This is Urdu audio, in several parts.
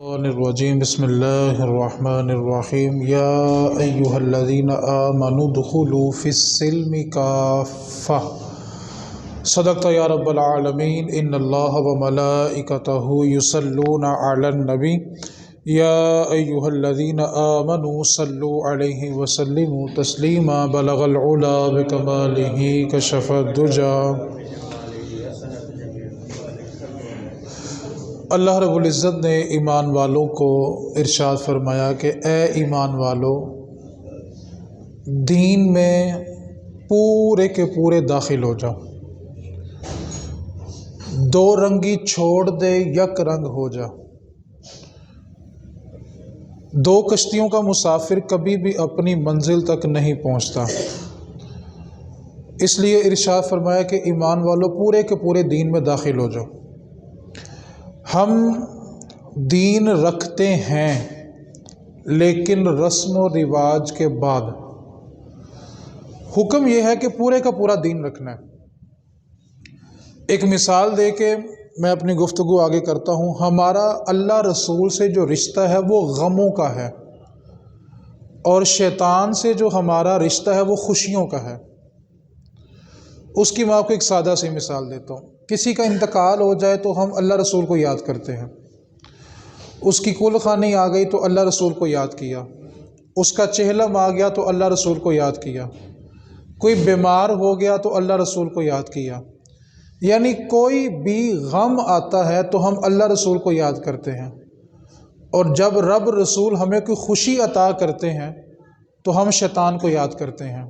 الرجیم بسم اللہ الرحمن الرحیم یا ایہا الذین آمنوا ادخلوا فی السلم کافہ صدقت یا رب العالمین ان اللہ وملائکتہ یصلون علی النبی یا ایہا الذین آمنوا صلوا علیہ وسلموا تسلیما بلغ العلا بکمالہ کشف الدجا۔ اللہ رب العزت نے ایمان والوں کو ارشاد فرمایا کہ اے ایمان والو، دین میں پورے کے پورے داخل ہو جاؤ، دو رنگی چھوڑ دے، یک رنگ ہو جا۔ دو کشتیوں کا مسافر کبھی بھی اپنی منزل تک نہیں پہنچتا، اس لیے ارشاد فرمایا کہ ایمان والو پورے کے پورے دین میں داخل ہو جاؤ۔ ہم دین رکھتے ہیں لیکن رسم و رواج کے بعد، حکم یہ ہے کہ پورے کا پورا دین رکھنا ہے۔ ایک مثال دے کے میں اپنی گفتگو آگے کرتا ہوں۔ ہمارا اللہ رسول سے جو رشتہ ہے وہ غموں کا ہے، اور شیطان سے جو ہمارا رشتہ ہے وہ خوشیوں کا ہے۔ اس کی میں آپ کو ایک سادہ سی مثال دیتا ہوں۔ کسی کا انتقال ہو جائے تو ہم اللہ رسول کو یاد کرتے ہیں، اس کی کل خانی آ گئی تو اللہ رسول کو یاد کیا، اس کا چہلم آ گیا تو اللہ رسول کو یاد کیا، کوئی بیمار ہو گیا تو اللہ رسول کو یاد کیا۔ یعنی کوئی بھی غم آتا ہے تو ہم اللہ رسول کو یاد کرتے ہیں، اور جب رب رسول ہمیں کوئی خوشی عطا کرتے ہیں تو ہم شیطان کو یاد کرتے ہیں۔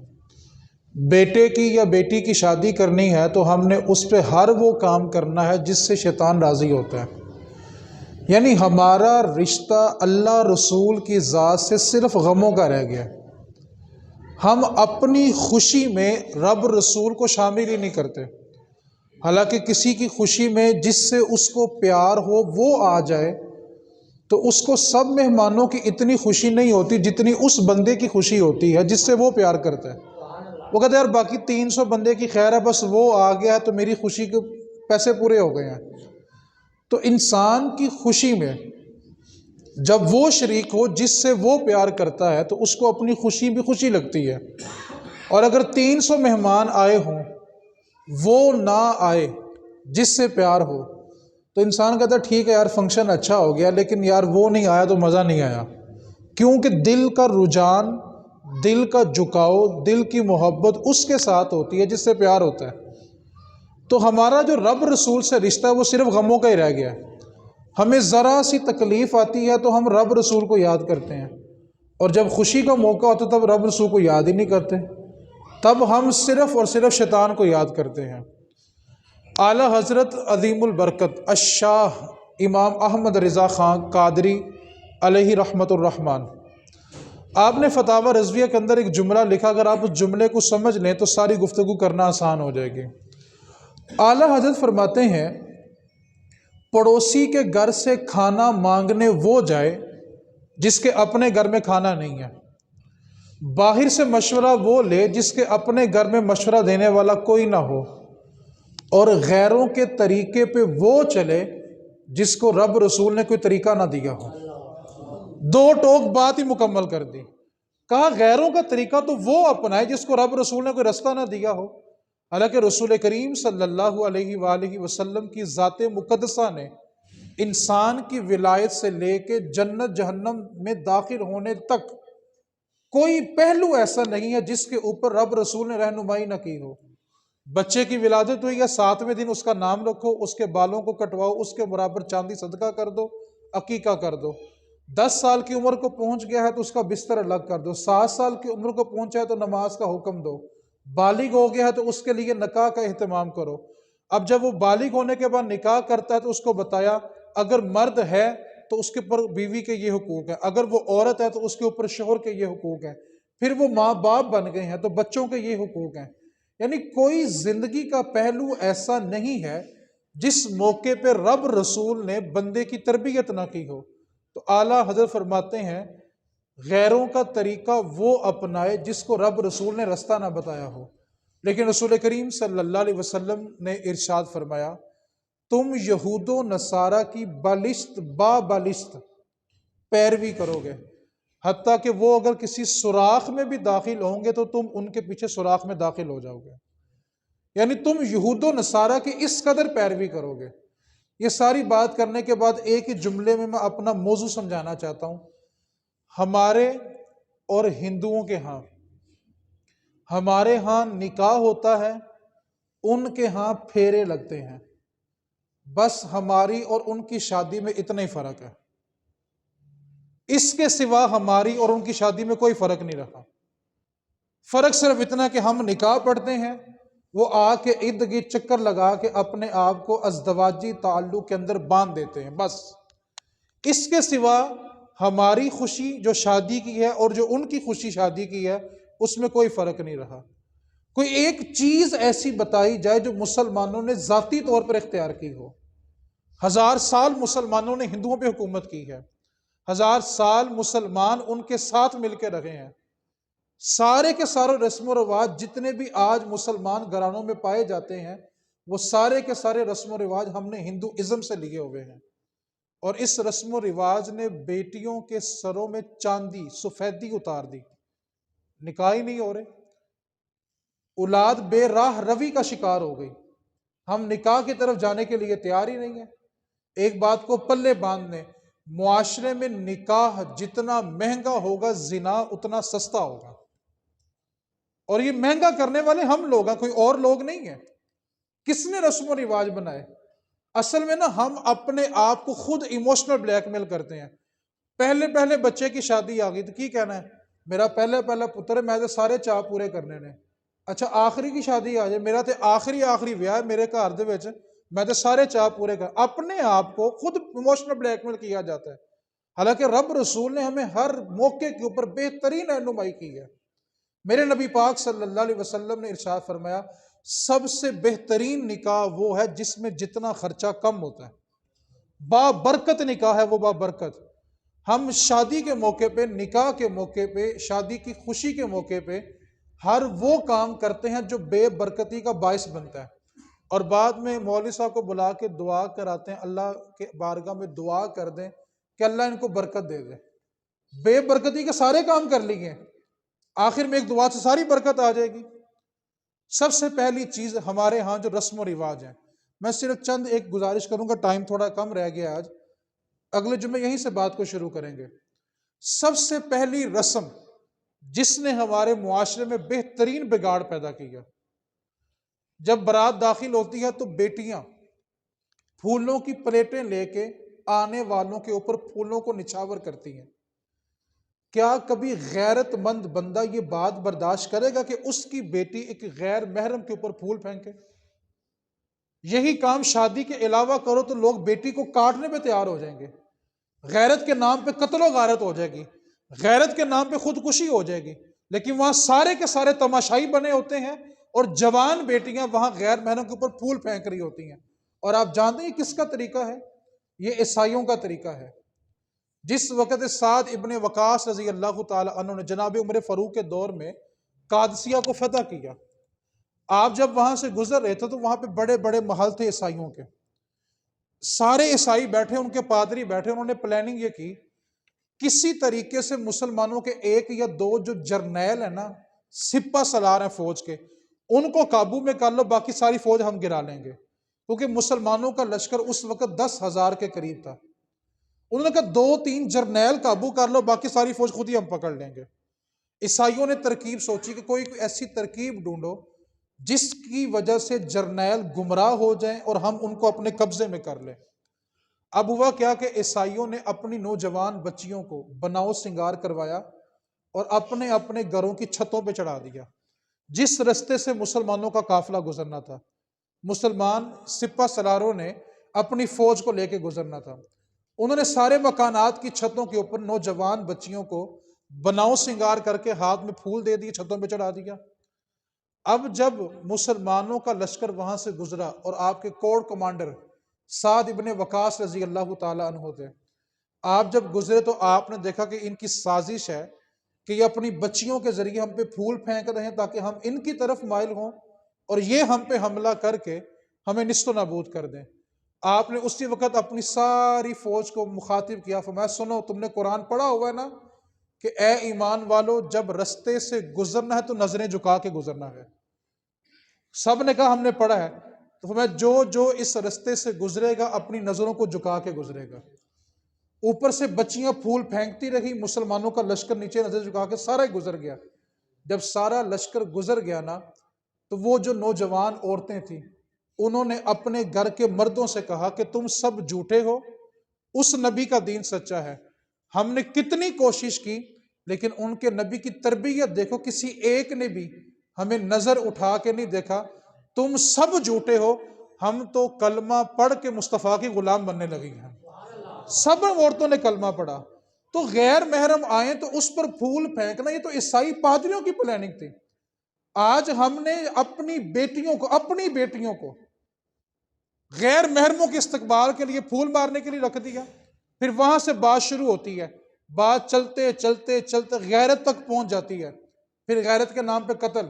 بیٹے کی یا بیٹی کی شادی کرنی ہے تو ہم نے اس پہ ہر وہ کام کرنا ہے جس سے شیطان راضی ہوتا ہے۔ یعنی ہمارا رشتہ اللہ رسول کی ذات سے صرف غموں کا رہ گیا۔ ہم اپنی خوشی میں رب رسول کو شامل ہی نہیں کرتے، حالانکہ کسی کی خوشی میں جس سے اس کو پیار ہو وہ آ جائے تو اس کو سب مہمانوں کی اتنی خوشی نہیں ہوتی جتنی اس بندے کی خوشی ہوتی ہے جس سے وہ پیار کرتا ہے۔ وہ کہتے ہیں یار باقی 300 بندے کی خیر ہے، بس وہ آ گیا ہے تو میری خوشی کے پیسے پورے ہو گئے ہیں۔ تو انسان کی خوشی میں جب وہ شریک ہو جس سے وہ پیار کرتا ہے تو اس کو اپنی خوشی بھی خوشی لگتی ہے۔ اور اگر 300 مہمان آئے ہوں، وہ نہ آئے جس سے پیار ہو، تو انسان کہتا ہے ٹھیک ہے یار فنکشن اچھا ہو گیا، لیکن یار وہ نہیں آیا تو مزہ نہیں آیا، کیونکہ دل کا رجحان، دل کا جھکاؤ، دل کی محبت اس کے ساتھ ہوتی ہے جس سے پیار ہوتا ہے۔ تو ہمارا جو رب رسول سے رشتہ ہے وہ صرف غموں کا ہی رہ گیا ہے۔ ہمیں ذرا سی تکلیف آتی ہے تو ہم رب رسول کو یاد کرتے ہیں، اور جب خوشی کا موقع ہوتا ہے تب رب رسول کو یاد ہی نہیں کرتے، تب ہم صرف اور صرف شیطان کو یاد کرتے ہیں۔ اعلیٰ حضرت عظیم البرکت الشاہ امام احمد رضا خان قادری علیہ رحمت الرحمن، آپ نے فتاوی رضویہ کے اندر ایک جملہ لکھا، اگر آپ اس جملے کو سمجھ لیں تو ساری گفتگو کرنا آسان ہو جائے گی۔ اعلیٰ حضرت فرماتے ہیں پڑوسی کے گھر سے کھانا مانگنے وہ جائے جس کے اپنے گھر میں کھانا نہیں ہے، باہر سے مشورہ وہ لے جس کے اپنے گھر میں مشورہ دینے والا کوئی نہ ہو، اور غیروں کے طریقے پہ وہ چلے جس کو رب رسول نے کوئی طریقہ نہ دیا ہو۔ دو ٹوک بات ہی مکمل کر دی، کہا غیروں کا طریقہ تو وہ اپنائے جس کو رب رسول نے کوئی رستہ نہ دیا ہو۔ حالانکہ رسول کریم صلی اللہ علیہ وآلہ وسلم کی ذات مقدسہ نے انسان کی ولایت سے لے کے جنت جہنم میں داخل ہونے تک کوئی پہلو ایسا نہیں ہے جس کے اوپر رب رسول نے رہنمائی نہ کی ہو۔ بچے کی ولادت ہوئی ہے، 7ویں دن اس کا نام رکھو، اس کے بالوں کو کٹواؤ، اس کے برابر چاندی صدقہ کر دو، عقیقہ کر دو۔ 10 سال کی عمر کو پہنچ گیا ہے تو اس کا بستر الگ کر دو، 7 سال کی عمر کو پہنچا ہے تو نماز کا حکم دو، بالغ ہو گیا ہے تو اس کے لیے نکاح کا اہتمام کرو۔ اب جب وہ بالغ ہونے کے بعد نکاح کرتا ہے تو اس کو بتایا اگر مرد ہے تو اس کے اوپر بیوی کے یہ حقوق ہیں، اگر وہ عورت ہے تو اس کے اوپر شوہر کے یہ حقوق ہیں، پھر وہ ماں باپ بن گئے ہیں تو بچوں کے یہ حقوق ہیں۔ یعنی کوئی زندگی کا پہلو ایسا نہیں ہے جس موقع پہ رب رسول نے بندے کی تربیت نہ کی ہو۔ تو اعلیٰ حضرت فرماتے ہیں غیروں کا طریقہ وہ اپنائے جس کو رب رسول نے رستہ نہ بتایا ہو۔ لیکن رسول کریم صلی اللہ علیہ وسلم نے ارشاد فرمایا تم یہود و نصارہ کی بالشت پیروی کرو گے، حتیٰ کہ وہ اگر کسی سوراخ میں بھی داخل ہوں گے تو تم ان کے پیچھے سوراخ میں داخل ہو جاؤ گے۔ یعنی تم یہود و نصارہ کی اس قدر پیروی کرو گے۔ یہ ساری بات کرنے کے بعد ایک ہی جملے میں اپنا موضوع سمجھانا چاہتا ہوں۔ ہمارے اور ہندوؤں کے ہمارے ہاں نکاح ہوتا ہے، ان کے ہاں پھیرے لگتے ہیں، بس ہماری اور ان کی شادی میں اتنا ہی فرق ہے۔ اس کے سوا ہماری اور ان کی شادی میں کوئی فرق نہیں رہا۔ فرق صرف اتنا کہ ہم نکاح پڑھتے ہیں، وہ آ کے ارد گرد چکر لگا کے اپنے آپ کو ازدواجی تعلق کے اندر باندھ دیتے ہیں، بس۔ اس کے سوا ہماری خوشی جو شادی کی ہے اور جو ان کی خوشی شادی کی ہے، اس میں کوئی فرق نہیں رہا۔ کوئی ایک چیز ایسی بتائی جائے جو مسلمانوں نے ذاتی طور پر اختیار کی ہو۔ 1000 سال مسلمانوں نے ہندوؤں پہ حکومت کی ہے، 1000 سال مسلمان ان کے ساتھ مل کے رہے ہیں۔ سارے کے سارے رسم و رواج جتنے بھی آج مسلمان گھرانوں میں پائے جاتے ہیں، وہ سارے کے سارے رسم و رواج ہم نے ہندوازم سے لیے ہوئے ہیں۔ اور اس رسم و رواج نے بیٹیوں کے سروں میں چاندی سفیدی اتار دی، نکاح ہی نہیں ہو رہے، اولاد بے راہ روی کا شکار ہو گئی، ہم نکاح کی طرف جانے کے لیے تیار ہی نہیں ہیں۔ ایک بات کو پلے باندھ لیں، معاشرے میں نکاح جتنا مہنگا ہوگا، زنا اتنا سستا ہوگا، اور یہ مہنگا کرنے والے ہم لوگ ہیں، کوئی اور لوگ نہیں ہیں۔ کس نے رسم و رواج بنائے؟ اصل میں ہم اپنے آپ کو خود ایموشنل بلیک میل کرتے ہیں۔ پہلے بچے کی شادی آ گئی تو کی کہنا ہے، میرا پہلا پتر ہے، میں تو سارے چاہ پورے کرنے نے۔ اچھا آخری کی شادی آ جائے، میرا تو آخری ویاہ ہے میرے گھر دے وچ، میں تو سارے چاہ پورے کر۔ اپنے آپ کو خود ایموشنل بلیک میل کیا جاتا ہے، حالانکہ رب رسول نے ہمیں ہر موقع کے اوپر بہترین رہنمائی کی ہے۔ میرے نبی پاک صلی اللہ علیہ وسلم نے ارشاد فرمایا، سب سے بہترین نکاح وہ ہے جس میں جتنا خرچہ کم ہوتا ہے، بابرکت نکاح ہے وہ، بابرکت۔ ہم شادی کے موقع پہ، نکاح کے موقع پہ، شادی کی خوشی کے موقع پہ ہر وہ کام کرتے ہیں جو بے برکتی کا باعث بنتا ہے، اور بعد میں مولوی صاحب کو بلا کے دعا کراتے ہیں، اللہ کے بارگاہ میں دعا کر دیں کہ اللہ ان کو برکت دے دے۔ بے برکتی کے سارے کام کر لیے، آخر میں ایک دعا سے ساری برکت آ جائے گی۔ سب سے پہلی چیز ہمارے ہاں جو رسم و رواج ہیں، میں صرف چند ایک گزارش کروں گا، ٹائم تھوڑا کم رہ گیا آج، اگلے جمعے یہیں سے بات کو شروع کریں گے۔ سب سے پہلی رسم جس نے ہمارے معاشرے میں بہترین بگاڑ پیدا کیا، جب بارات داخل ہوتی ہے تو بیٹیاں پھولوں کی پلیٹیں لے کے آنے والوں کے اوپر پھولوں کو نچھاور کرتی ہیں۔ کیا کبھی غیرت مند بندہ یہ بات برداشت کرے گا کہ اس کی بیٹی ایک غیر محرم کے اوپر پھول پھینکے؟ یہی کام شادی کے علاوہ کرو تو لوگ بیٹی کو کاٹنے پہ تیار ہو جائیں گے، غیرت کے نام پہ قتل و غارت ہو جائے گی، غیرت کے نام پہ خودکشی ہو جائے گی، لیکن وہاں سارے کے سارے تماشائی بنے ہوتے ہیں، اور جوان بیٹیاں وہاں غیر محرم کے اوپر پھول پھینک رہی ہوتی ہیں۔ اور آپ جانتے ہیں کس کا طریقہ ہے؟ یہ عیسائیوں کا طریقہ ہے۔ جس وقت سعد ابن وقاص رضی اللہ تعالی عنہ نے جناب عمر فاروق کے دور میں قادسیہ کو فتح کیا، آپ جب وہاں سے گزر رہے تھے تو وہاں پہ بڑے بڑے محل تھے عیسائیوں کے، سارے عیسائی بیٹھے، ان کے پادری بیٹھے، انہوں نے پلاننگ یہ کی، کسی طریقے سے مسلمانوں کے ایک یا دو جو جرنیل ہیں نا، سپہ سالار ہیں فوج کے، ان کو قابو میں کر لو، باقی ساری فوج ہم گرا لیں گے، کیونکہ مسلمانوں کا لشکر اس وقت 10,000 کے قریب تھا۔ انہوں نے کہا 2-3 جرنیل قابو کر لو، باقی ساری فوج خود ہی ہم پکڑ لیں گے۔ عیسائیوں نے ترکیب سوچی کہ کوئی ایسی ترکیب ڈھونڈو جس کی وجہ سے جرنیل گمراہ ہو جائیں اور ہم ان کو اپنے قبضے میں کر لیں۔ اب ہوا کیا کہ عیسائیوں نے اپنی نوجوان بچیوں کو بناؤ سنگار کروایا اور اپنے اپنے گھروں کی چھتوں پہ چڑھا دیا، جس رستے سے مسلمانوں کا قافلہ گزرنا تھا، مسلمان سپہ سالاروں نے اپنی فوج کو لے کے گزرنا تھا، انہوں نے سارے مکانات کی چھتوں کے اوپر نوجوان بچیوں کو بناؤ سنگار کر کے ہاتھ میں پھول دے دیے، چھتوں پہ چڑھا دیا۔ اب جب مسلمانوں کا لشکر وہاں سے گزرا اور آپ کے کوڑ کمانڈر سعد ابن وقاص رضی اللہ تعالیٰ عنہ تھے، آپ جب گزرے تو آپ نے دیکھا کہ ان کی سازش ہے کہ یہ اپنی بچیوں کے ذریعے ہم پہ پھول پھینک رہے ہیں تاکہ ہم ان کی طرف مائل ہوں اور یہ ہم پہ حملہ کر کے ہمیں نیست و نابود کر دیں۔ آپ نے اسی وقت اپنی ساری فوج کو مخاطب کیا، فرمایا سنو، تم نے قرآن پڑھا ہوا ہے نا کہ اے ایمان والو جب رستے سے گزرنا ہے تو نظریں جھکا کے گزرنا ہے۔ سب نے کہا ہم نے پڑھا ہے، تو فرمایا جو جو اس رستے سے گزرے گا اپنی نظروں کو جھکا کے گزرے گا۔ اوپر سے بچیاں پھول پھینکتی رہی، مسلمانوں کا لشکر نیچے نظر جھکا کے سارا ہی گزر گیا۔ جب سارا لشکر گزر گیا نا، تو وہ جو نوجوان عورتیں تھیں انہوں نے اپنے گھر کے مردوں سے کہا کہ تم سب جھوٹے ہو، اس نبی کا دین سچا ہے۔ ہم نے کتنی کوشش کی لیکن ان کے نبی کی تربیت دیکھو، کسی ایک نے بھی ہمیں نظر اٹھا کے نہیں دیکھا، تم سب جھوٹے ہو، ہم تو کلمہ پڑھ کے مصطفیٰ کی غلام بننے لگی ہیں۔ سب عورتوں نے کلمہ پڑھا۔ تو غیر محرم آئیں تو اس پر پھول پھینکنا، یہ تو عیسائی پادریوں کی پلاننگ تھی۔ آج ہم نے اپنی بیٹیوں کو غیر محرموں کے استقبال کے لیے پھول مارنے کے لیے رکھ دیا۔ پھر وہاں سے بات شروع ہوتی ہے، بات چلتے چلتے چلتے غیرت تک پہنچ جاتی ہے۔ پھر غیرت کے نام پہ قتل،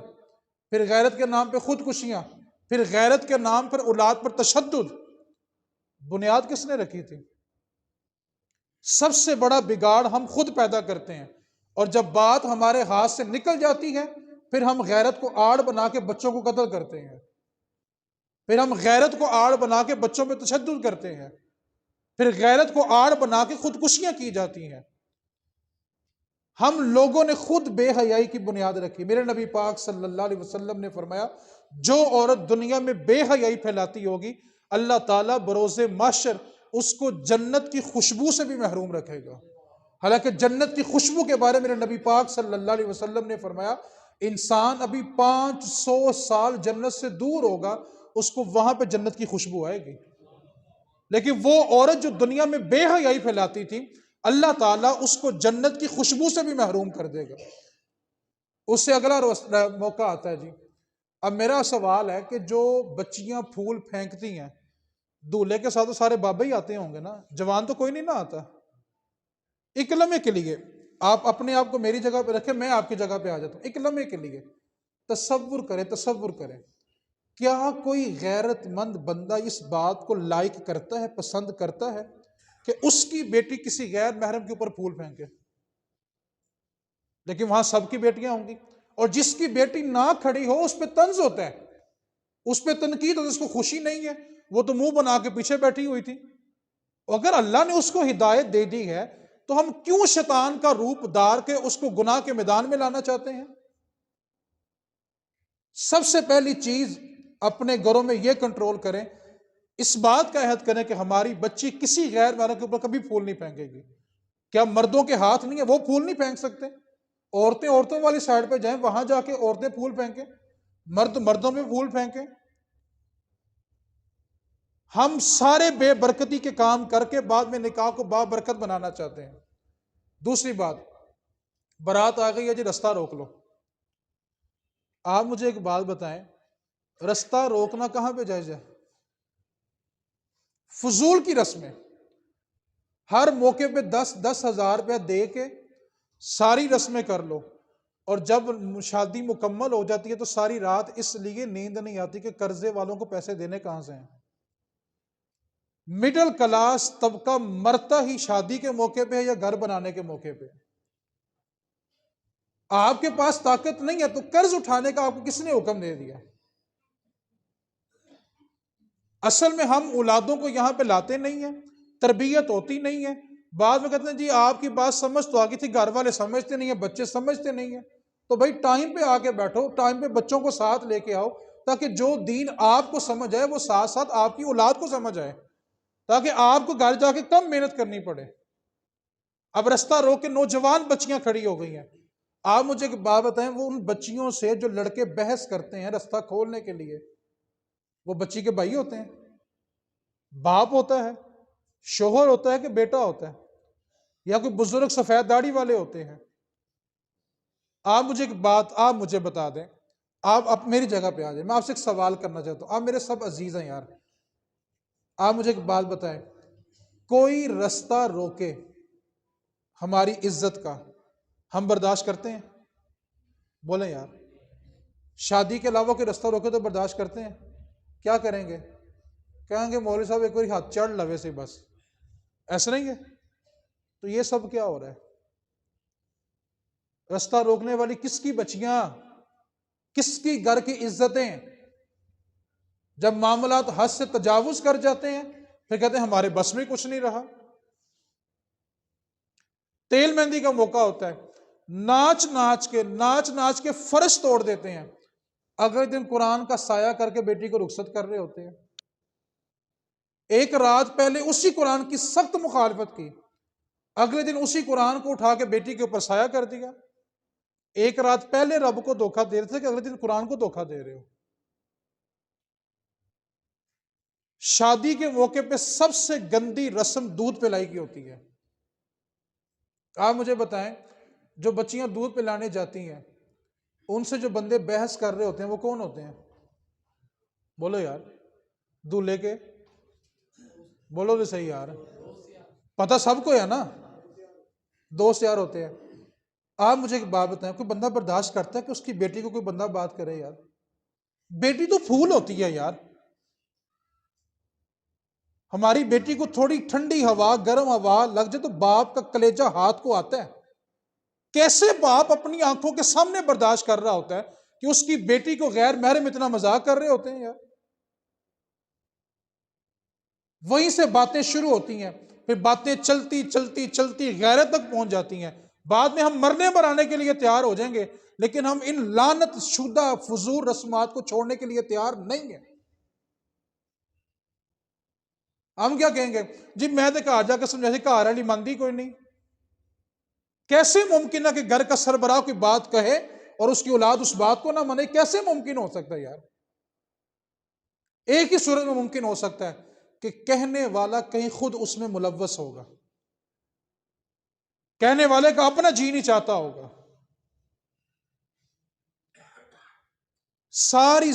پھر غیرت کے نام پہ خودکشیاں، پھر غیرت کے نام پر اولاد پر تشدد۔ بنیاد کس نے رکھی تھی؟ سب سے بڑا بگاڑ ہم خود پیدا کرتے ہیں، اور جب بات ہمارے ہاتھ سے نکل جاتی ہے پھر ہم غیرت کو آڑ بنا کے بچوں کو قتل کرتے ہیں، پھر ہم غیرت کو آڑ بنا کے بچوں پہ تشدد کرتے ہیں، پھر غیرت کو آڑ بنا کے خودکشیاں کی جاتی ہیں۔ ہم لوگوں نے خود بے حیائی کی بنیاد رکھی۔ میرے نبی پاک صلی اللہ علیہ وسلم نے فرمایا جو عورت دنیا میں بے حیائی پھیلاتی ہوگی اللہ تعالیٰ بروز محشر اس کو جنت کی خوشبو سے بھی محروم رکھے گا۔ حالانکہ جنت کی خوشبو کے بارے میں میرے نبی پاک صلی اللہ علیہ وسلم نے فرمایا انسان ابھی 500 سال جنت سے دور ہوگا، اس کو وہاں پہ جنت کی خوشبو آئے گی۔ لیکن وہ عورت جو دنیا میں بے حیائی پھیلاتی تھی اللہ تعالیٰ اس کو جنت کی خوشبو سے بھی محروم کر دے گا۔ اس سے اگلا موقع آتا ہے جی، اب میرا سوال ہے کہ جو بچیاں پھول پھینکتی ہیں دولہے کے ساتھ تو سارے بابے ہی آتے ہوں گے نا، جوان تو کوئی نہیں نہ آتا۔ ایک لمحے کے لیے آپ اپنے آپ کو میری جگہ پہ رکھیں، میں آپ کی جگہ پہ آ جاتا ہوں، ایک لمحے کے لیے تصور کریں کیا کوئی غیرت مند بندہ اس بات کو لائک کرتا ہے، پسند کرتا ہے کہ اس کی بیٹی کسی غیر محرم کے اوپر پھول پھینکے؟ لیکن وہاں سب کی بیٹیاں ہوں گی، اور جس کی بیٹی نہ کھڑی ہو اس پہ طنز ہوتا ہے، اس پہ تنقید ہوتی ہے، اس کو خوشی نہیں ہے، وہ تو منہ بنا کے پیچھے بیٹھی ہوئی تھی۔ اگر اللہ نے اس کو ہدایت دے دی ہے تو ہم کیوں شیطان کا روپ دار کے اس کو گناہ کے میدان میں لانا چاہتے ہیں؟ سب سے پہلی چیز اپنے گھروں میں یہ کنٹرول کریں، اس بات کا عہد کریں کہ ہماری بچی کسی غیر محرم کے اوپر کبھی پھول نہیں پھینکے گی۔ کیا مردوں کے ہاتھ نہیں ہے وہ پھول نہیں پھینک سکتے؟ عورتوں والی سائڈ پہ جائیں، وہاں جا کے عورتیں پھول پھینکیں، مرد مردوں میں پھول پھینکیں۔ ہم سارے بے برکتی کے کام کر کے بعد میں نکاح کو بابرکت بنانا چاہتے ہیں۔ دوسری بات، بارات آ گئی ہے جی، رستہ روک لو۔ آپ مجھے ایک بات بتائیں، رستہ روکنا کہاں پہ جائز ہے؟ فضول کی رسمیں، ہر موقع پہ 10,000 روپیہ دے کے ساری رسمیں کر لو، اور جب شادی مکمل ہو جاتی ہے تو ساری رات اس لیے نیند نہیں آتی کہ قرضے والوں کو پیسے دینے کہاں سے ہیں۔ مڈل کلاس طبقہ مرتا ہی شادی کے موقع پہ ہے یا گھر بنانے کے موقع پہ۔ آپ کے پاس طاقت نہیں ہے تو قرض اٹھانے کا آپ کو کس نے حکم دے دیا؟ اصل میں ہم اولادوں کو یہاں پہ لاتے نہیں ہیں، تربیت ہوتی نہیں ہے، بعد میں کہتے ہیں جی آپ کی بات سمجھ تو آگئی تھی، گھر والے سمجھتے نہیں ہیں، بچے سمجھتے نہیں ہیں۔ تو بھائی ٹائم پہ آ کے بیٹھو، ٹائم پہ بچوں کو ساتھ لے کے آؤ، تاکہ جو دین آپ کو سمجھ آئے وہ ساتھ ساتھ آپ کی اولاد کو سمجھ آئے، تاکہ آپ کو گھر جا کے کم محنت کرنی پڑے۔ اب رستہ روک کے نوجوان بچیاں کھڑی ہو گئی ہیں۔ آپ مجھے ایک بات بتائیں، وہ ان بچیوں سے جو لڑکے بحث کرتے ہیں رستہ کھولنے کے لیے، وہ بچی کے بھائی ہوتے ہیں، باپ ہوتا ہے، شوہر ہوتا ہے کہ بیٹا ہوتا ہے، یا کوئی بزرگ سفید داڑھی والے ہوتے ہیں؟ آپ مجھے بتا دیں، آپ میری جگہ پہ آ جائیں، میں آپ سے ایک سوال کرنا چاہتا ہوں، آپ میرے سب عزیز ہیں یار، آپ مجھے ایک بات بتائیں، کوئی رستہ روکے ہماری عزت کا ہم برداشت کرتے ہیں؟ بولیں یار، شادی کے علاوہ کوئی رستہ روکے تو برداشت کرتے ہیں؟ کیا کریں گے؟ کہیں گے مولوی صاحب ایک بار ہاتھ چڑھ لوے سے بس، ایسا نہیں ہے؟ تو یہ سب کیا ہو رہا ہے؟ رستہ روکنے والی کس کی بچیاں، کس کی گھر کی عزتیں؟ جب معاملات حد سے تجاوز کر جاتے ہیں پھر کہتے ہیں ہمارے بس میں کچھ نہیں رہا۔ تیل مہندی کا موقع ہوتا ہے، ناچ ناچ کے فرش توڑ دیتے ہیں، اگلے دن قرآن کا سایہ کر کے بیٹی کو رخصت کر رہے ہوتے ہیں۔ ایک رات پہلے اسی قرآن کی سخت مخالفت کی، اگلے دن اسی قرآن کو اٹھا کے بیٹی کے اوپر سایہ کر دیا۔ ایک رات پہلے رب کو دھوکہ دے رہے تھے کہ اگلے دن قرآن کو دھوکہ دے رہے ہو۔ شادی کے موقع پہ سب سے گندی رسم دودھ پلائی کی ہوتی ہے۔ آپ مجھے بتائیں، جو بچیاں دودھ پلانے جاتی ہیں ان سے جو بندے بحث کر رہے ہوتے ہیں وہ کون ہوتے ہیں؟ بولو یار، دولہے کے بولو تو صحیح یار، پتہ سب کو ہے نا، دوست یار ہوتے ہیں۔ آپ مجھے ایک بات بتائیں، کوئی بندہ برداشت کرتا ہے کہ اس کی بیٹی کو کوئی بندہ بات کرے؟ یار بیٹی تو پھول ہوتی ہے یار، ہماری بیٹی کو تھوڑی ٹھنڈی ہوا گرم ہوا لگ جائے تو باپ کا کلیجہ ہاتھ کو آتا ہے۔ کیسے باپ اپنی آنکھوں کے سامنے برداشت کر رہا ہوتا ہے کہ اس کی بیٹی کو غیر محرم اتنا مذاق کر رہے ہوتے ہیں یار؟ وہیں سے باتیں شروع ہوتی ہیں، پھر باتیں چلتی چلتی چلتی غیرت تک پہنچ جاتی ہیں۔ بعد میں ہم مرنے مرانے کے لیے تیار ہو جائیں گے، لیکن ہم ان لعنت شدہ فضول رسمات کو چھوڑنے کے لیے تیار نہیں ہیں۔ ہم کیا کہیں گے؟ جی میں تو کہا جا کے سمجھا سی گھر والی مانتی کوئی نہیں۔ کیسے ممکن ہے کہ گھر کا سربراہ کوئی بات کہے اور اس کی اولاد اس بات کو نہ مانے؟ کیسے ممکن ہو سکتا ہے یار؟ ایک ہی صورت میں ممکن ہو سکتا ہے کہ کہنے والا کہیں خود اس میں ملوث ہوگا، کہنے والے کا اپنا جی نہیں چاہتا ہوگا۔ ساری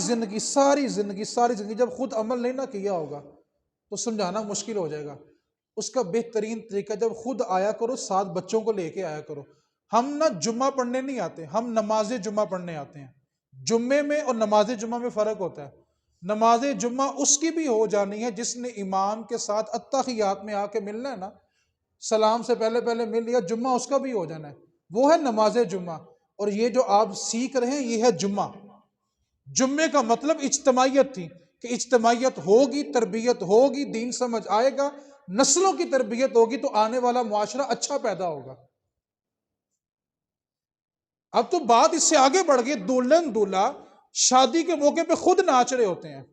زندگی جب خود عمل نہیں نہ کیا ہوگا تو سمجھانا مشکل ہو جائے گا۔ اس کا بہترین طریقہ، جب خود آیا کرو ساتھ بچوں کو لے کے آیا کرو۔ ہم نہ جمعہ پڑھنے نہیں آتے، ہم نماز جمعہ پڑھنے آتے ہیں۔ جمعے میں اور نماز جمعہ میں فرق ہوتا ہے۔ نماز جمعہ اس کی بھی ہو جانی ہے جس نے امام کے ساتھ اتحیات میں آ کے ملنا ہے نا، سلام سے پہلے پہلے مل لیا، جمعہ اس کا بھی ہو جانا ہے، وہ ہے نماز جمعہ۔ اور یہ جو آپ سیکھ رہے ہیں یہ ہے جمعہ۔ جمعے کا مطلب اجتماعیت تھی کہ اجتماعیت ہوگی، تربیت ہوگی، دین سمجھ آئے گا، نسلوں کی تربیت ہوگی تو آنے والا معاشرہ اچھا پیدا ہوگا۔ اب تو بات اس سے آگے بڑھ گئی، دلہن دولہا شادی کے موقع پہ خود ناچ رہے ہوتے ہیں۔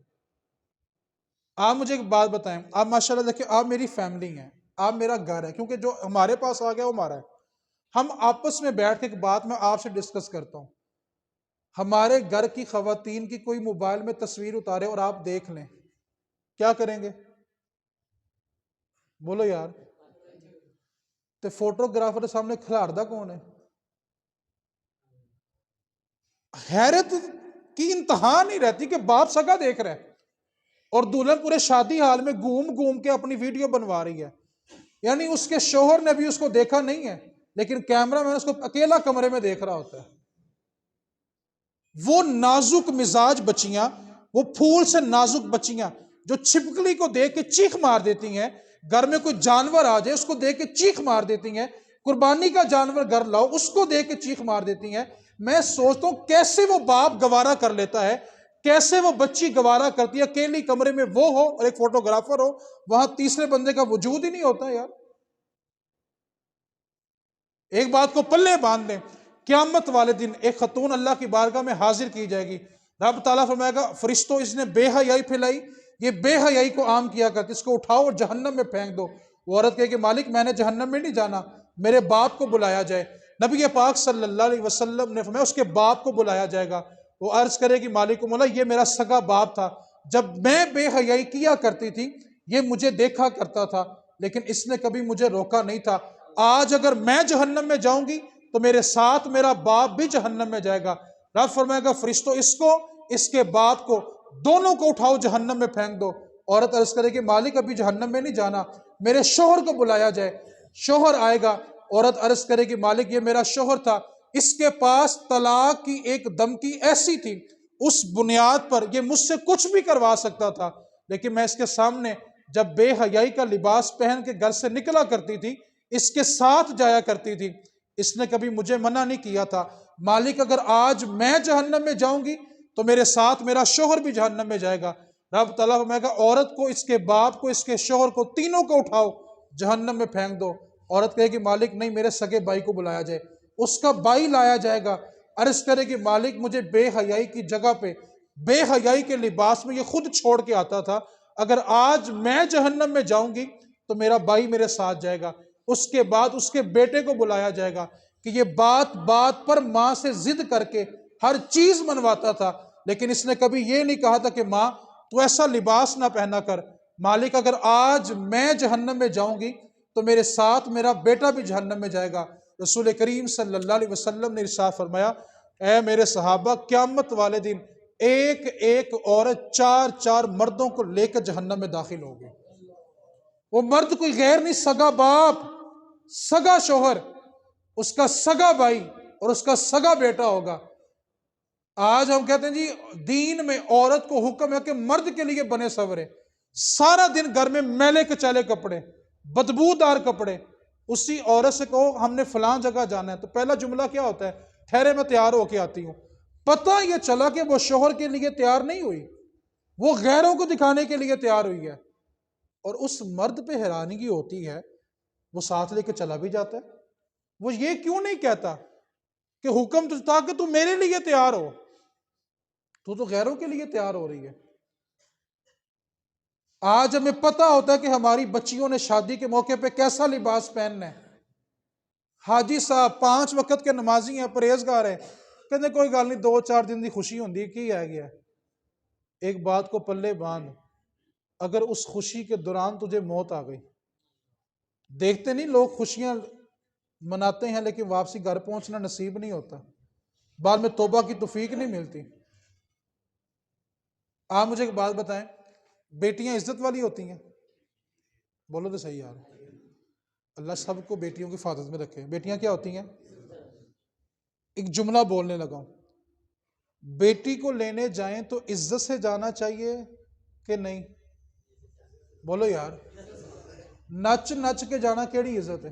آپ مجھے ایک بات بتائیں، آپ ماشاءاللہ دیکھیں، آپ میری فیملی ہیں، آپ میرا گھر ہے، کیونکہ جو ہمارے پاس آ گیا وہ ہمارا ہے۔ ہم آپس میں بیٹھ کے ایک بات میں آپ سے ڈسکس کرتا ہوں، ہمارے گھر کی خواتین کی کوئی موبائل میں تصویر اتارے اور آپ دیکھ لیں، کیا کریں گے؟ بولو یار، تو فوٹوگرافر سامنے کھلاڑتا کون ہے؟ حیرت کی انتہا نہیں رہتی کہ باپ سگا دیکھ رہا ہے اور دلہن پورے شادی حال میں گھوم کے اپنی ویڈیو بنوا رہی ہے، یعنی اس کے شوہر نے بھی اس کو دیکھا نہیں ہے لیکن کیمرہ مین اس کو اکیلا کمرے میں دیکھ رہا ہوتا ہے۔ وہ نازک مزاج بچیاں، وہ پھول سے نازک بچیاں جو چھپکلی کو دیکھ کے چیخ مار دیتی ہیں، گھر میں کوئی جانور آ جائے اس کو دیکھ کے چیخ مار دیتی ہیں، قربانی کا جانور گھر لاؤ اس کو دیکھ کے چیخ مار دیتی ہیں۔ میں سوچتا ہوں کیسے وہ باپ گوارا کر لیتا ہے، کیسے وہ بچی گوارا کرتی ہے، اکیلی کمرے میں وہ ہو اور ایک فوٹوگرافر ہو، وہاں تیسرے بندے کا وجود ہی نہیں ہوتا یار۔ ایک بات کو پلے باندھ دیں، قیامت والے دن ایک خاتون اللہ کی بارگاہ میں حاضر کی جائے گی، رب تعالیٰ فرمائے گا فرشتوں اس نے بے حیائی پھیلائی، یہ بے حیائی کو عام کیا کرتے، اس کو اٹھاؤ اور جہنم میں پھینک دو۔ وہ عورت کہے کہ مالک میں نے جہنم میں نہیں جانا، میرے باپ کو بلایا جائے۔ نبی پاک صلی اللہ علیہ وسلم نے فرمایا اس کے باپ کو بلایا جائے گا، وہ عرض کرے کہ مالک مولا یہ میرا سگا باپ تھا، جب میں بے حیائی کیا کرتی تھی یہ مجھے دیکھا کرتا تھا لیکن اس نے کبھی مجھے روکا نہیں تھا، آج اگر میں جہنم میں جاؤں گی تو میرے ساتھ میرا باپ بھی جہنم میں جائے گا۔ رب فرمائے گا فرشتوں اس کو اس کے باپ کو دونوں کو اٹھاؤ جہنم میں پھینک دو۔ عورت عرض کرے کہ مالک ابھی جہنم میں نہیں جانا، میرے شوہر کو بلایا جائے۔ شوہر آئے گا، عورت عرض کرے کہ مالک یہ میرا شوہر تھا، اس کے پاس طلاق کی ایک دھمکی ایسی تھی اس بنیاد پر یہ مجھ سے کچھ بھی کروا سکتا تھا لیکن میں اس کے سامنے جب بے حیائی کا لباس پہن کے گھر سے نکلا کرتی تھی، اس کے ساتھ جایا کرتی تھی، اس نے کبھی مجھے منع نہیں کیا تھا۔ مالک اگر آج میں جہنم میں جاؤں گی تو میرے ساتھ میرا شوہر بھی جہنم میں جائے گا۔ رب تعالیٰ فرمائے گا عورت کو، اس کے باپ کو، اس کے شوہر کو، تینوں کو اٹھاؤ جہنم میں پھینک دو۔ عورت کہے گی مالک نہیں، میرے سگے بھائی کو بلایا جائے، اس کا بھائی لایا جائے گا، عرض کرے کہ مالک مجھے بے حیائی کی جگہ پہ، بے حیائی کے لباس میں یہ خود چھوڑ کے آتا تھا، اگر آج میں جہنم میں جاؤں گی تو میرا بھائی میرے ساتھ جائے گا۔ اس کے بعد اس کے بیٹے کو بلایا جائے گا کہ یہ بات بات پر ماں سے ضد کر کے ہر چیز منواتا تھا، لیکن اس نے کبھی یہ نہیں کہا تھا کہ ماں تو ایسا لباس نہ پہنا کر۔ مالک اگر آج میں جہنم میں جاؤں گی تو میرے ساتھ میرا بیٹا بھی جہنم میں جائے گا۔ رسول کریم صلی اللہ علیہ وسلم نے ارشاد فرمایا، اے میرے صحابہ، قیامت والے دن ایک ایک عورت چار چار مردوں کو لے کر جہنم میں داخل ہوگی۔ وہ مرد کوئی غیر نہیں، سگا باپ، سگا شوہر، اس کا سگا بھائی اور اس کا سگا بیٹا ہوگا۔ آج ہم کہتے ہیں جی دین میں عورت کو حکم ہے کہ مرد کے لیے بنے سورے، سارا دن گھر میں میلے کچیلے کپڑے، بدبودار کپڑے، اسی عورت سے کہو ہم نے فلاں جگہ جانا ہے تو پہلا جملہ کیا ہوتا ہے؟ ٹھہرے میں تیار ہو کے آتی ہوں۔ پتہ یہ چلا کہ وہ شوہر کے لیے تیار نہیں ہوئی، وہ غیروں کو دکھانے کے لیے تیار ہوئی ہے، اور اس مرد پہ حیرانگی ہوتی ہے وہ ساتھ لے کے چلا بھی جاتا ہے۔ وہ یہ کیوں نہیں کہتا کہ حکم تو تھا کہ تو میرے لیے تیار ہو، تو غیروں کے لیے تیار ہو رہی ہے۔ آج ہمیں پتہ ہوتا ہے کہ ہماری بچیوں نے شادی کے موقع پہ کیسا لباس پہننا ہے۔ حاجی صاحب 5 وقت کے نمازی ہیں، پرہیزگار ہیں، کہتے ہیں کوئی گل نہیں، 2-4 دن دی خوشی ہوندی کی ہے گیا۔ ایک بات کو پلے باندھ، اگر اس خوشی کے دوران تجھے موت آ گئی، دیکھتے نہیں لوگ خوشیاں مناتے ہیں لیکن واپسی گھر پہنچنا نصیب نہیں ہوتا، بعد میں توبہ کی توفیق نہیں ملتی۔ آپ مجھے ایک بات بتائیں، بیٹیاں عزت والی ہوتی ہیں؟ بولو تو صحیح یار، اللہ سب کو بیٹیوں کی حفاظت میں رکھے۔ بیٹیاں کیا ہوتی ہیں؟ ایک جملہ بولنے لگا ہوں، بیٹی کو لینے جائیں تو عزت سے جانا چاہیے کہ نہیں؟ بولو یار، نچ نچ کے جانا کیڑی عزت ہے؟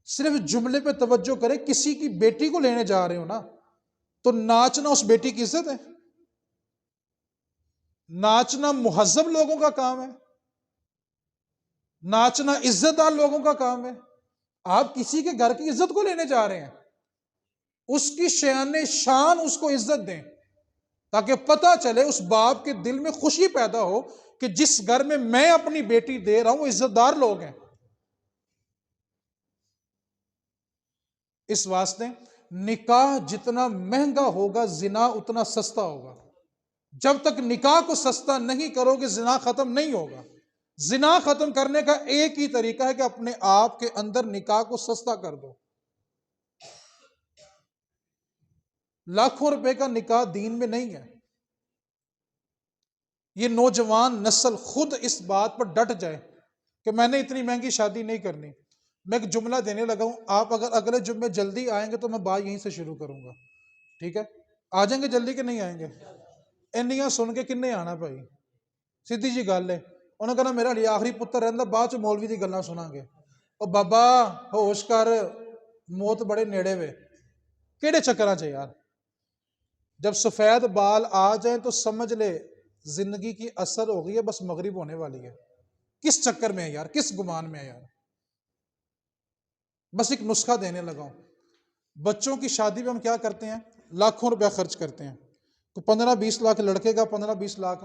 صرف جملے پہ توجہ کرے، کسی کی بیٹی کو لینے جا رہے ہو نا تو ناچنا اس بیٹی کی عزت ہے؟ ناچنا مہذب لوگوں کا کام ہے، ناچنا عزت دار لوگوں کا کام ہے۔ آپ کسی کے گھر کی عزت کو لینے جا رہے ہیں، اس کی شان شان اس کو عزت دیں تاکہ پتہ چلے اس باپ کے دل میں خوشی پیدا ہو کہ جس گھر میں اپنی بیٹی دے رہا ہوں وہ عزت دار لوگ ہیں۔ اس واسطے نکاح جتنا مہنگا ہوگا زنا اتنا سستا ہوگا۔ جب تک نکاح کو سستا نہیں کرو گے زنا ختم نہیں ہوگا۔ زنا ختم کرنے کا ایک ہی طریقہ ہے کہ اپنے آپ کے اندر نکاح کو سستا کر دو۔ لاکھوں روپے کا نکاح دین میں نہیں ہے۔ یہ نوجوان نسل خود اس بات پر ڈٹ جائے کہ میں نے اتنی مہنگی شادی نہیں کرنی۔ میں ایک جملہ دینے لگا ہوں، آپ اگر اگلے جمعے جلدی آئیں گے تو میں بات یہیں سے شروع کروں گا، ٹھیک ہے؟ آ جائیں گے جلدی کہ نہیں آئیں گے؟ انیاں سن کے کنے آنا بھائی، سیدھی جی گل ہے۔ انہوں نے کہنا میرا لیے آخری پتر رہندا، بعد چ مولوی دی گلاں سناں گے۔ او بابا ہوش کر، موت بڑے نیڑے وے، کیڑے چکراں چ یار؟ جب سفید بال آ جائیں تو سمجھ لے زندگی کی اثر ہو گئی ہے، بس مغرب ہونے والی ہے۔ کس چکر میں ہے یار، کس گمان میں ہے یار؟ بس ایک نسخہ دینے لگا ہوں، بچوں کی شادی پہ ہم کیا کرتے ہیں؟ لاکھوں روپیہ خرچ کرتے ہیں، تو 15-20 لاکھ لڑکے کا، 15-20 لاکھ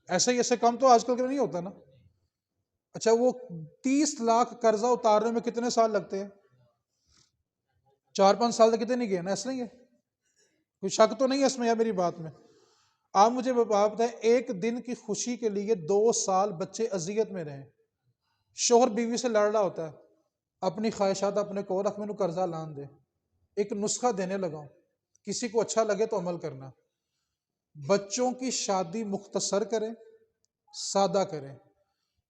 ایسے کم تو آج کل کے نہیں ہوتا نا۔ اچھا وہ 30 لاکھ قرضہ اتارنے میں کتنے سال لگتے ہیں؟ 4-5 سال تک کتنے نہیں گئے نا، ایسا نہیں ہے؟ کوئی شک تو نہیں ہے اس میں یا میری بات میں؟ آپ مجھے بات بتائیں، ایک دن کی خوشی کے لیے 2 سال بچے اذیت میں رہیں، شوہر بیوی سے لڑ رہا ہوتا ہے، اپنی خواہشات اپنے کو رکھ میں قرضہ لان دے۔ ایک نسخہ دینے لگا ہوں، کسی کو اچھا لگے تو عمل کرنا۔ بچوں کی شادی مختصر کریں، سادہ کریں،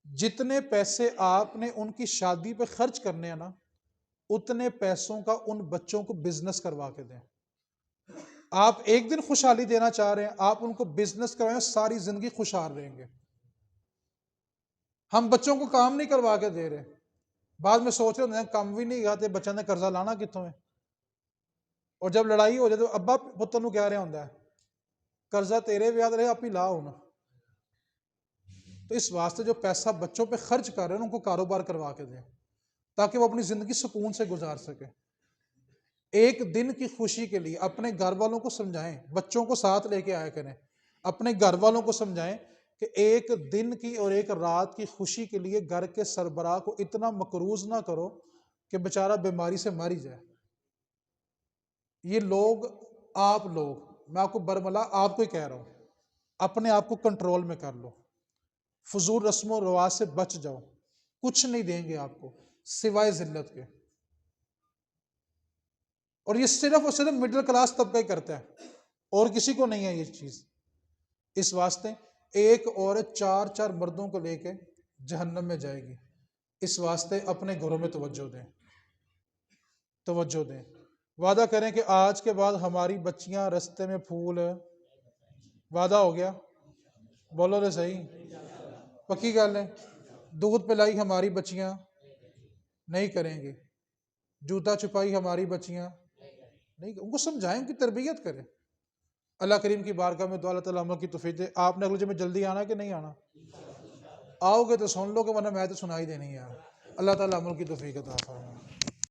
جتنے پیسے آپ نے ان کی شادی پہ خرچ کرنے ہیں نا، اتنے پیسوں کا ان بچوں کو بزنس کروا کے دیں۔ آپ ایک دن خوشحالی دینا چاہ رہے ہیں، آپ ان کو بزنس کروائیں، ساری زندگی خوشحال رہیں گے۔ ہم بچوں کو کام نہیں کروا کے دے رہے، بعد میں سوچ رہے ہیں کام بھی نہیں گاتے، بچوں نے قرضہ لانا کتوں ہے، اور جب لڑائی ہو جائے تو ابا پتر نو کہہ رہا ہوں قرضہ تیرے بھی یاد رہے آپ ہی لا ہونا۔ تو اس واسطے جو پیسہ بچوں پہ خرچ کر رہے ہیں ان کو کاروبار کروا کے دیں تاکہ وہ اپنی زندگی سکون سے گزار سکے۔ ایک دن کی خوشی کے لیے اپنے گھر والوں کو سمجھائیں، بچوں کو ساتھ لے کے آیا کریں، اپنے گھر والوں کو سمجھائیں کہ ایک دن کی اور ایک رات کی خوشی کے لیے گھر کے سربراہ کو اتنا مقروض نہ کرو کہ بیچارہ بیماری سے مر ہی جائے۔ یہ لوگ میں آپ کو برملا آپ کو ہی کہہ رہا ہوں، اپنے آپ کو کنٹرول میں کر لو، فضول رسم و رواج سے بچ جاؤ، کچھ نہیں دیں گے آپ کو سوائے ذلت کے۔ اور یہ صرف اور صرف مڈل کلاس طبقہ ہی کرتا ہے، اور کسی کو نہیں ہے یہ چیز۔ اس واسطے ایک عورت چار چار مردوں کو لے کے جہنم میں جائے گی۔ اس واسطے اپنے گھروں میں توجہ دیں۔ وعدہ کریں کہ آج کے بعد ہماری بچیاں رستے میں پھول، وعدہ ہو گیا؟ بولو رے صحیح، پکی گل ہے؟ دودھ پلائی ہماری بچیاں نہیں کریں گی، جوتا چھپائی ہماری بچیاں نہیں، ان کو سمجھائیں، ان کی تربیت کریں۔ اللہ کریم کی بارگاہ میں دعا اللہ تعالیٰ عمل کی توفیق دے۔ آپ نے اگلے جمعے جلدی آنا کہ نہیں آنا؟ آؤ گے تو سن لو گے، ورنہ میں تو سنائی دینی ہے۔ اللہ تعالیٰ عمل کی توفیق عطا فرمائے۔